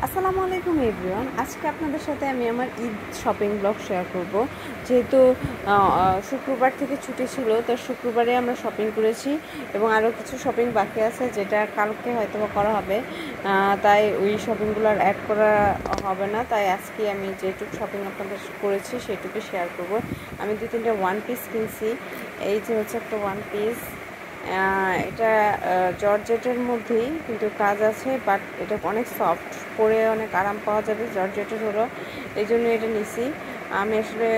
আসসালামু আলাইকুম এভরিওয়ান। আজকে আপনাদের সাথে আমি আমার ঈদ শপিং ব্লগ শেয়ার করব। যেহেতু শুক্রবার থেকে ছুটি ছিল, তো শুক্রবারে আমরা শপিং করেছি এবং আরও কিছু শপিং বাকি আছে যেটা কালকে হয়তো বা করা হবে। তাই ওই শপিংগুলো আর অ্যাড করা হবে না, তাই আজকে আমি যেটুকু শপিং আপনাদের করেছি সেটুকু শেয়ার করব। আমি 2-3টে ওয়ান পিস কিনছি। এই যে হচ্ছে একটা ওয়ান পিস, এটা জর্জেটের মধ্যেই কিন্তু কাজ আছে, বাট এটা অনেক সফট, পরে অনেক আরাম পাওয়া যাবে। জর্জেটের হলো, এই জন্য এটা নিছি। আমি আসলে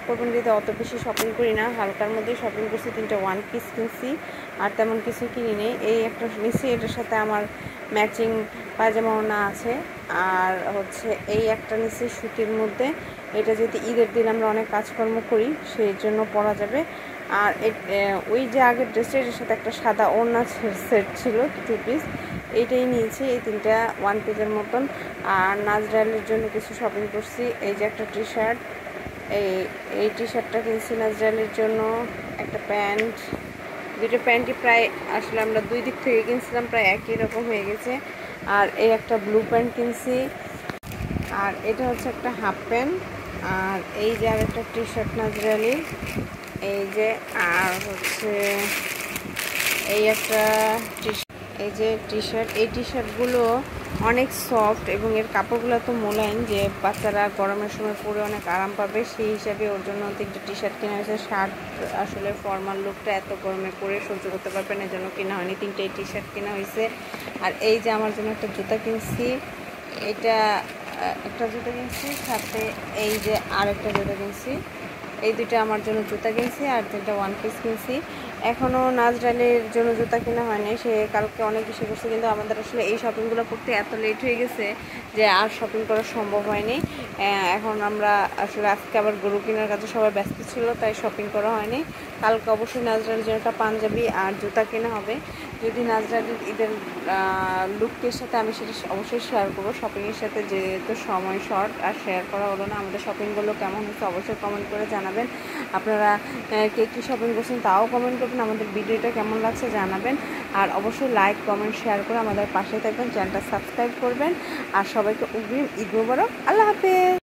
কোরবানিতে অত বেশি শপিং করি না, হালকার মধ্যেই শপিং করছি। 3টে ওয়ান পিস কিনছি, আর তেমন কিছু কিনি নেই। এই একটা নিছি, এটার সাথে আমার ম্যাচিং পায়জামা ওড়না আছে। আর হচ্ছে এই একটা নিছি সুতির মধ্যে, এটা যদি ঈদের দিন আমরা অনেক কাজকর্ম করি সেই জন্য পরা যাবে। আর ওই যে আগের ড্রেসের সাথে একটা সাদা ওড়না সেট ছিল 2 পিস, এইটাই নিয়েছি, এই 3টা ওয়ান পিসের মতন। আর নাজরাইলের জন্য কিছু শপিং করছি। এই যে একটা টি শার্ট, এই টি শার্টটা কিনছি নাজরাইলের জন্য। একটা প্যান্ট, 2টো প্যান্টই প্রায় আসলে আমরা 2 দিক থেকে কিনছিলাম, প্রায় একই রকম হয়ে গেছে। আর এই একটা ব্লু প্যান্ট কিনছি। আর এটা হচ্ছে একটা হাফ প্যান্ট। আর এই যে আর একটা টি শার্ট নাজরাইলি, এই যে। আর হচ্ছে এই একটা এই যে টি শার্ট, এই টি শার্টগুলো অনেক সফট এবং এর কাপড়গুলো তো মোলায়েম যে বাচ্চারা গরমের সময় পরে অনেক আরাম পাবে, সেই হিসাবে ওর জন্য 3টে টি শার্ট কেনা হয়েছে। শার্ট আসলে ফর্মাল লুকটা এত গরমে পরে সহ্য করতে পারবেন, এই জন্য কেনা হয়নি, 3টে টি শার্ট কেনা হয়েছে। আর এই যে আমার জন্য একটা জুতা কিনছি, এটা একটা জুতা কিনছি, সাথে এই যে আর একটা জুতা কিনছি। এই 2টা আমার জন্য জুতা কিনছি, আর 3টা ওয়ান পিস কিনছি। এখনও নাজরাইলের জন্য জুতা কেনা হয়নি, সে কালকে অনেক বেশি করছে, কিন্তু আমাদের আসলে এই শপিংগুলো করতে এত লেট হয়ে গেছে যে আর শপিং করা সম্ভব হয়নি। এখন আমরা আসলে আজকে আবার গরু কেনার কাছে সবাই ব্যস্ত ছিল, তাই শপিং করা হয়নি। কালকে অবশ্যই নাজরাইলের জন্য একটা পাঞ্জাবি আর জুতা কেনা হবে। যদি নাজরাইলের ঈদের লুকের সাথে আমি সেটা অবশ্যই শেয়ার করবো শপিংয়ের সাথে, যেহেতু সময় শর্ট আর শেয়ার করা হলো না। আমাদের শপিংগুলো কেমন হচ্ছে অবশ্যই কমেন্ট করে জানাবেন। আপনারা কে কী শপিং করছেন তাও কমেন্ট করবেন, আমাদের ভিডিওটা কেমন লাগছে জানাবেন। আর অবশ্যই লাইক কমেন্ট শেয়ার করে আমাদের পাশে থাকবেন, চ্যানেলটা সাবস্ক্রাইব করবেন। আর সবাইকে অগ্রিম ঈদ মোবারক। আল্লাহ হাফেজ।